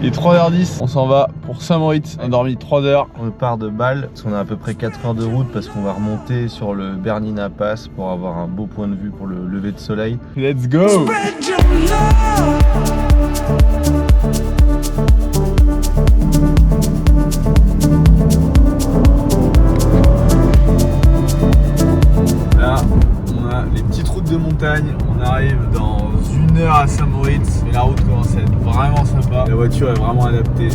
est 3h10, on s'en va pour Saint-Moritz. On a dormi 3 heures. On part de Bâle, parce qu'on a à peu près 4 heures de route parce qu'on va remonter sur le Bernina Pass pour avoir un beau point de vue pour le lever de soleil. Let's go! Là, on a les petites routes de montagne. On arrive dans 1 heure à Saint-Moritz. Et la route commence à être vraiment sympa. La voiture est vraiment adaptée.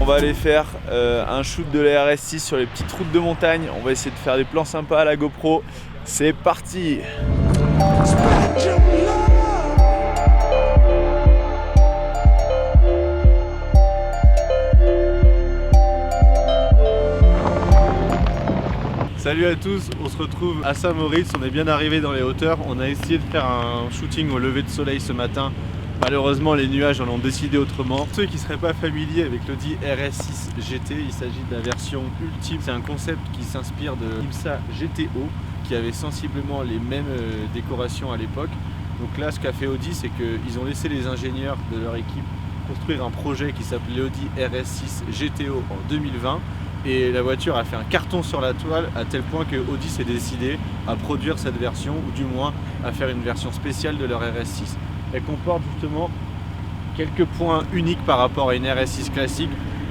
On va aller faire un shoot de la RS6 sur les petites routes de montagne. On va essayer de faire des plans sympas à la GoPro. C'est parti! Salut à tous, on se retrouve à Saint-Moritz, on est bien arrivé dans les hauteurs. On a essayé de faire un shooting au lever de soleil ce matin. Malheureusement, les nuages en ont décidé autrement. Pour ceux qui ne seraient pas familiers avec l'Audi RS6 GT, il s'agit de la version ultime. C'est un concept qui s'inspire de l'IMSA GTO, qui avait sensiblement les mêmes décorations à l'époque. Donc là, ce qu'a fait Audi, c'est qu'ils ont laissé les ingénieurs de leur équipe construire un projet qui s'appelait Audi RS6 GTO en 2020. Et la voiture a fait un carton sur la toile à tel point que Audi s'est décidé à produire cette version, ou du moins à faire une version spéciale de leur RS6. Elle comporte justement quelques points uniques par rapport à une RS6 classique.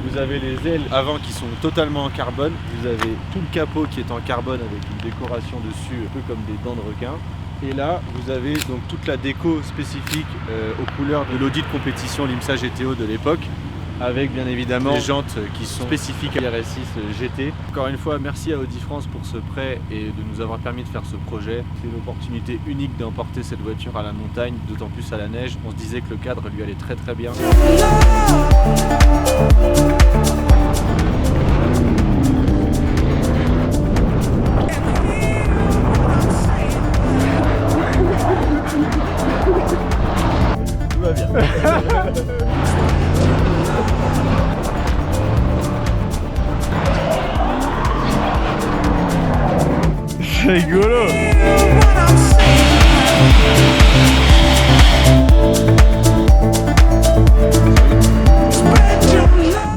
Vous avez les ailes avant qui sont totalement en carbone, vous avez tout le capot qui est en carbone avec une décoration dessus un peu comme des dents de requin. Et là, vous avez donc toute la déco spécifique aux couleurs de l'Audi de compétition, l'IMSA GTO de l'époque, avec bien évidemment les jantes qui sont spécifiques à l'RS6 GT. Encore une fois, merci à Audi France pour ce prêt et de nous avoir permis de faire ce projet. C'est une opportunité unique d'emporter cette voiture à la montagne, d'autant plus à la neige. On se disait que le cadre lui allait très très bien. Tout va bien. C'est rigolo.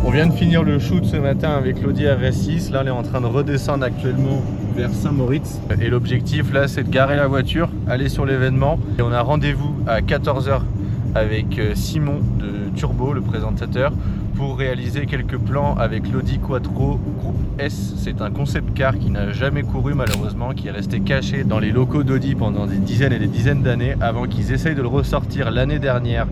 On vient de finir le shoot ce matin avec l'Audi RS6. Là, on est en train de redescendre actuellement vers Saint-Moritz. Et l'objectif là, c'est de garer la voiture, aller sur l'événement. Et on a rendez-vous à 14 h avec Simon de Turbo, le présentateur, pour réaliser quelques plans avec l'Audi Quattro Groupe S. C'est un concept car qui n'a jamais couru malheureusement, qui est resté caché dans les locaux d'Audi pendant des dizaines et des dizaines d'années avant qu'ils essayent de le ressortir l'année dernière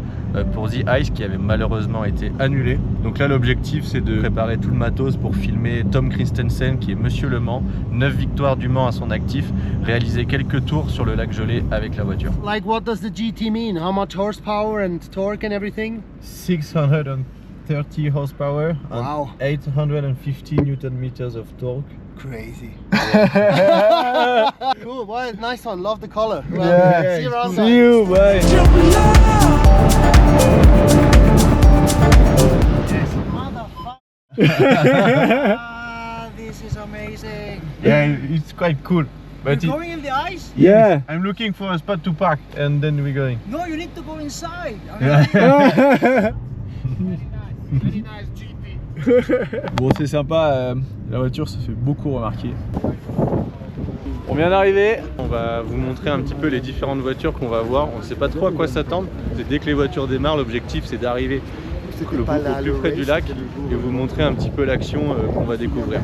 pour The Ice qui avait malheureusement été annulé. Donc là l'objectif c'est de préparer tout le matos pour filmer Tom Christensen qui est Monsieur Le Mans, 9 victoires du Mans à son actif, réaliser quelques tours sur le lac gelé avec la voiture. Like what does the GT mean? How much horsepower and torque and everything? 630 horsepower Wow. and 850 Newton meters of torque. Crazy. Cool, well, nice one, love the color. Well, Yeah, see you around. see you, bye. Ah, this is amazing. Yeah, it's quite cool. But You're going in the ice? yeah, I'm looking for a spot to park and then we're going. No, you need to go inside. I mean, very nice GT. Bon, c'est sympa, la voiture se fait beaucoup remarquer. On vient d'arriver. On va vous montrer un petit peu les différentes voitures qu'on va voir. On ne sait pas trop à quoi s'attendre. Dès que les voitures démarrent, l'objectif c'est d'arriver au plus près du lac et vous montrer un petit peu l'action qu'on va découvrir.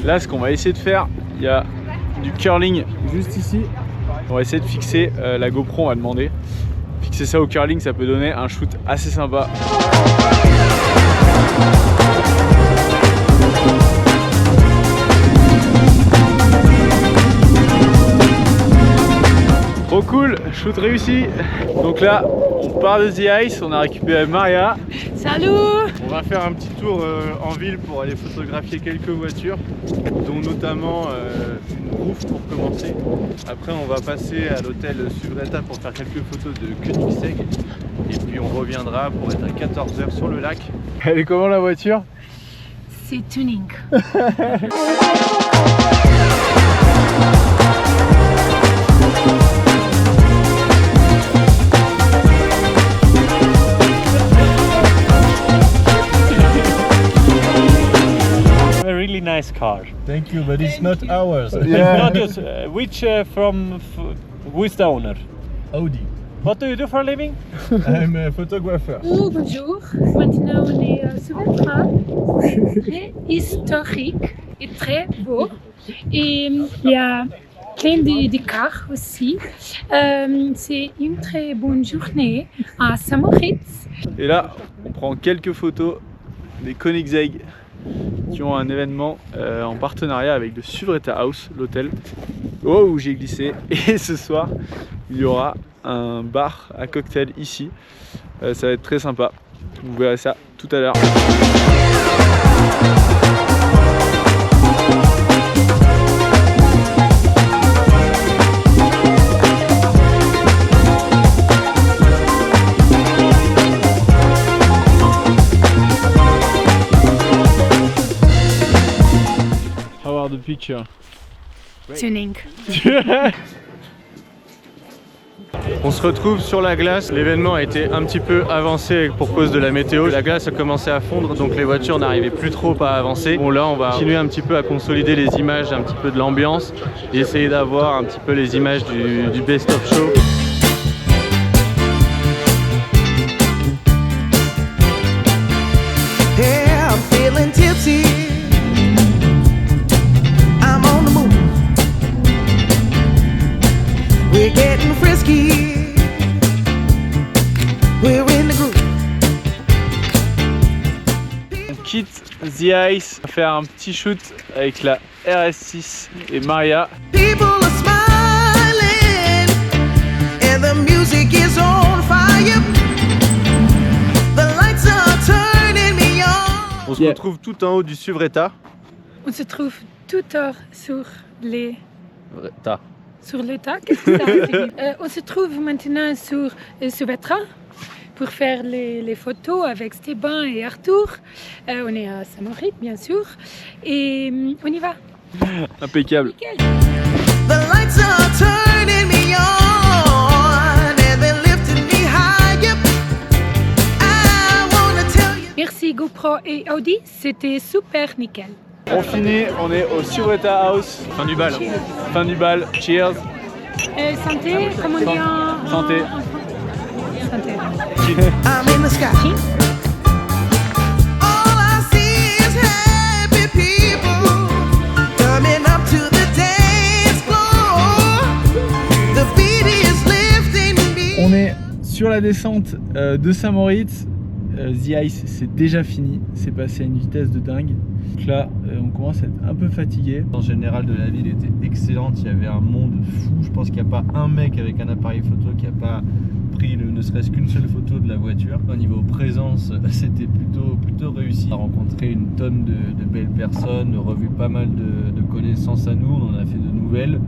Là, ce qu'on va essayer de faire, il y a du curling juste ici. On va essayer de fixer la GoPro, on va demander. Fixer ça au curling, ça peut donner un shoot assez sympa. Trop cool, shoot réussi. Donc là, on part de The Ice, on a récupéré Maria. Salut! On va faire un petit tour en ville pour aller photographier quelques voitures, dont notamment une Roof pour commencer. Après on va passer à l'hôtel Suvretta pour faire quelques photos de Koenigsegg. Et puis on reviendra pour être à 14 h sur le lac. Elle est comment la voiture? C'est tuning. A really nice car. Thank you, but it's not ours. Not yours. Who is the owner? Audi. What do you do for a living? I'm a photographer. Bonjour, maintenant on est sur un train très historique et très beau. Et il y a plein de cars aussi. C'est une très bonne journée à Saint-Moritz. Et là, on prend quelques photos des Koenigsegg qui ont un événement en partenariat avec le Suvretta House, l'hôtel. Oh, où j'ai glissé. Et ce soir, il y aura un bar à cocktail ici. Ça va être très sympa. Vous verrez ça tout à l'heure. How are the pictures? Tuning. On se retrouve sur la glace. L'événement a été un petit peu avancé pour cause de la météo. La glace a commencé à fondre, donc les voitures n'arrivaient plus trop à avancer. Bon, là on va continuer un petit peu à consolider les images, un petit peu de l'ambiance et essayer d'avoir un petit peu les images du best of show. Yeah, I'm feeling tipsy. I'm on the move. We're getting frisky. We're in the groove. On quitte The Ice, on va faire un petit shoot avec la RS6 et Maria. People are smiling, and the music is on fire. The lights are turning me on. On se retrouve tout en haut du Suvretta. On se trouve tout hors sur les... Ta. Sur l'état, qu'est-ce que ça signifie? On se trouve maintenant sur Suvretta pour faire les photos avec Stéban et Arthur. On est à Saint-Moritz, bien sûr. Et on y va. Impeccable. Nickel. The lights are turning me on, and they're lifting me higher. I wanna tell you. Merci GoPro et Audi, c'était super nickel. On finit, on est au Suvretta House. Fin du bal. Fin du bal. Cheers. Santé, comment on dit en... Santé. Santé. I'm in the sky. All I see is happy people coming up to the dance floor. The beat is lifting me. On est sur la descente de Saint-Moritz. The Ice, c'est déjà fini. C'est passé à une vitesse de dingue. Donc là, on commence à être un peu fatigué. En général de la ville était excellente, il y avait un monde fou. Je pense qu'il n'y a pas un mec avec un appareil photo qui n'a pas pris ne serait-ce qu'une seule photo de la voiture. Au niveau présence, c'était plutôt réussi. On a rencontré une tonne de belles personnes, revu pas mal de connaissances à nous, on en a fait de nouvelles.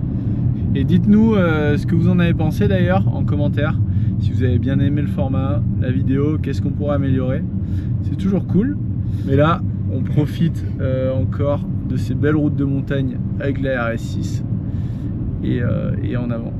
Et dites-nous ce que vous en avez pensé d'ailleurs en commentaire. Si vous avez bien aimé le format, la vidéo, qu'est-ce qu'on pourrait améliorer. C'est toujours cool. Mais là, on profite encore de ces belles routes de montagne avec la RS6 et en avant.